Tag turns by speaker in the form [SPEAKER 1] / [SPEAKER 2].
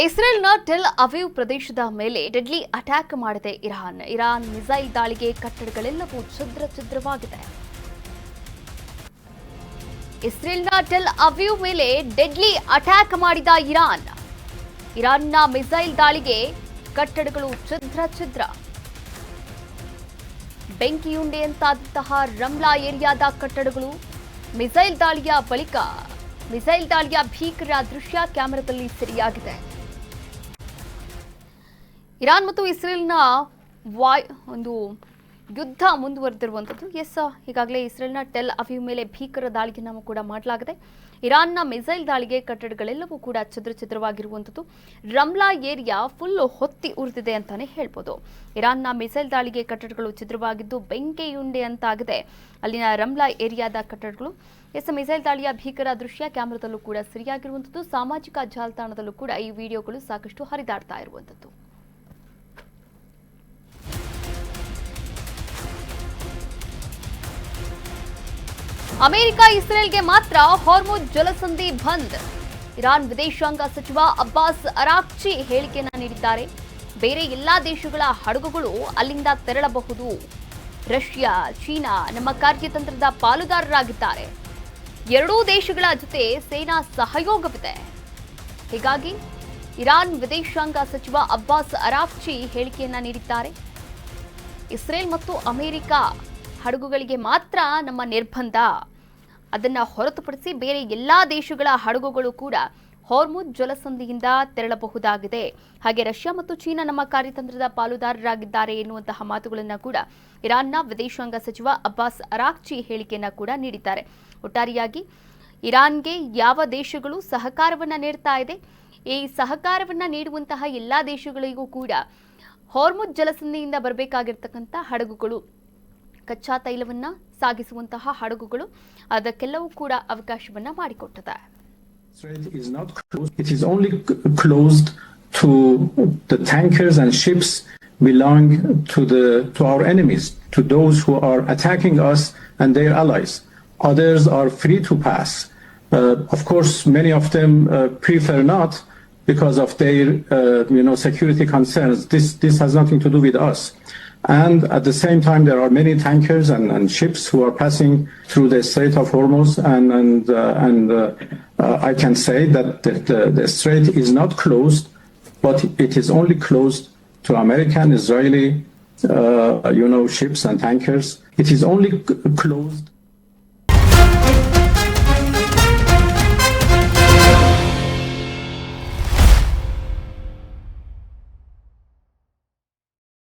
[SPEAKER 1] ಇಸ್ರೇಲ್ನ tell Aviv ಪ್ರದೇಶದ ಮೇಲೆ deadly attack ಮಾಡಿದೆ ಇರಾನ್ ಮಿಸೈಲ್ ದಾಳಿಗೆ ಕಟ್ಟಡಗಳೆಲ್ಲವೂ ಛಿದ್ರವಾಗಿದೆ. ಇಸ್ರೇಲ್ನ ಟೆಲ್ ಅವೀವ್ ಮೇಲೆ ಡೆಡ್ಲಿ ಅಟ್ಯಾಕ್ ಮಾಡಿದ ಇರಾನ್ನ ಮಿಸೈಲ್ ದಾಳಿಗೆ ಕಟ್ಟಡಗಳು ಛಿದ್ರ. ಬೆಂಕಿಯುಂಡೆಯಂತಾದಂತಹ ರಮ್ಲಾ ಏರಿಯಾದ ಕಟ್ಟಡಗಳು ಮಿಸೈಲ್ ದಾಳಿಯ ಭೀಕರ ದೃಶ್ಯ ಕ್ಯಾಮೆರಾದಲ್ಲಿ ಸೆರೆಯಾಗಿದೆ. ಇರಾನ್ ಮತ್ತು ಇಸ್ರೇಲ್ನ ಒಂದು ಯುದ್ಧ ಮುಂದುವರೆದಿರುವಂಥದ್ದು. ಈಗಾಗಲೇ ಇಸ್ರೇಲ್ನ ಟೆಲ್ ಅವೀವ್ ಮೇಲೆ ಭೀಕರ ದಾಳಿಯನ್ನು ಕೂಡ ಮಾಡಲಾಗಿದೆ. ಇರಾನ್ನ ಮಿಸೈಲ್ ದಾಳಿಗೆ ಕಟ್ಟಡಗಳೆಲ್ಲವೂ ಕೂಡ ಛಿದ್ರವಾಗಿರುವಂಥದ್ದು. ರಮ್ಲಾ ಏರಿಯಾ ಫುಲ್ ಹೊತ್ತಿ ಉರಿದಿದೆ ಅಂತಾನೆ ಹೇಳ್ಬೋದು. ಇರಾನ್ನ ಮಿಸೈಲ್ ದಾಳಿಗೆ ಕಟ್ಟಡಗಳು ಛಿದ್ರವಾಗಿದ್ದು ಬೆಂಕಿಯುಂಡೆ ಅಂತಾಗಿದೆ ಅಲ್ಲಿನ ರಮ್ಲಾ ಏರಿಯಾದ ಕಟ್ಟಡಗಳು. ಮಿಸೈಲ್ ದಾಳಿಯ ಭೀಕರ ದೃಶ್ಯ ಕ್ಯಾಮೆರಾದಲ್ಲೂ ಕೂಡ ಸರಿಯಾಗಿರುವಂಥದ್ದು. ಸಾಮಾಜಿಕ ಜಾಲತಾಣದಲ್ಲೂ ಕೂಡ ಈ ವಿಡಿಯೋಗಳು ಸಾಕಷ್ಟು ಹರಿದಾಡ್ತಾ ಇರುವಂಥದ್ದು. ಅಮೆರಿಕ ಇಸ್ರೇಲ್ಗೆ ಮಾತ್ರ ಹಾರ್ಮುಜ್ ಜಲಸಂಧಿ ಬಂದ್. ಇರಾನ್ ವಿದೇಶಾಂಗ ಸಚಿವ ಅಬ್ಬಾಸ್ ಅರಾಕ್ಚಿ ಹೇಳಿಕೆಯನ್ನ ನೀಡಿದ್ದಾರೆ. ಬೇರೆ ಎಲ್ಲಾ ದೇಶಗಳ ಹಡಗುಗಳು ಅಲ್ಲಿಂದ ತೆರಳಬಹುದು. ರಷ್ಯಾ, ಚೀನಾ ನಮ್ಮ ಕಾರ್ಯತಂತ್ರದ ಪಾಲುದಾರರಾಗಿದ್ದಾರೆ. ಎರಡೂ ದೇಶಗಳ ಜೊತೆ ಸೇನಾ ಸಹಯೋಗವಿದೆ. ಹೀಗಾಗಿ ಇರಾನ್ ವಿದೇಶಾಂಗ ಸಚಿವ ಅಬ್ಬಾಸ್ ಅರಾಕ್ಚಿ ಹೇಳಿಕೆಯನ್ನ ನೀಡಿದ್ದಾರೆ. ಇಸ್ರೇಲ್ ಮತ್ತು ಅಮೆರಿಕ ಹಡಗುಗಳಿಗೆ ಮಾತ್ರ ನಮ್ಮ ನಿರ್ಬಂಧ. ಅದನ್ನು ಹೊರತುಪಡಿಸಿ ಬೇರೆ ಎಲ್ಲಾ ದೇಶಗಳ ಹಡಗುಗಳು ಕೂಡ ಹಾರ್ಮುಜ್ ಜಲಸಂಧಿಯಿಂದ ತೆರಳಬಹುದಾಗಿದೆ. ಹಾಗೆ ರಷ್ಯಾ ಮತ್ತು ಚೀನಾ ನಮ್ಮ ಕಾರ್ಯತಂತ್ರದ ಪಾಲುದಾರರಾಗಿದ್ದಾರೆ ಎನ್ನುವಂತಹ ಮಾತುಗಳನ್ನು ಕೂಡ ಇರಾನ್ನ ವಿದೇಶಾಂಗ ಸಚಿವ ಅಬ್ಬಾಸ್ ಅರಾಕ್ಚಿ ಹೇಳಿಕೆಯನ್ನ ಕೂಡ ನೀಡಿದ್ದಾರೆ. ಒಟ್ಟಾರೆಯಾಗಿ ಇರಾನ್ಗೆ ಯಾವ ದೇಶಗಳು ಸಹಕಾರವನ್ನ ನೀಡ್ತಾ ಇದೆ, ಈ ಸಹಕಾರವನ್ನ ನೀಡುವಂತಹ ಎಲ್ಲಾ ದೇಶಗಳಿಗೂ ಕೂಡ ಹಾರ್ಮುಜ್ ಜಲಸಂಧಿಯಿಂದ ಬರಬೇಕಾಗಿರ್ತಕ್ಕಂಥ ಹಡಗುಗಳು, ಕಚ್ಚಾ ತೈಲವನ್ನ ಸಾಗಿಸುವಂತಹ ಹಡಗುಗಳು, ಅದಕ್ಕೆಲ್ಲವೂ ಕೂಡ ಅವಕಾಶವನ್ನ ಮಾಡಿಕೊಟ್ಟಿದೆ.
[SPEAKER 2] It is only closed to the tankers and ships belong to our enemies, to those who are attacking us and their allies. Others are free to pass. Of course, many of them prefer not because of their security concerns. This has nothing to do with us. And at the same time, there are many tankers and ships who are passing through the Strait of Hormuz, and I can say that the strait is not closed, but it is only closed to American, Israeli, ships and tankers. It is only closed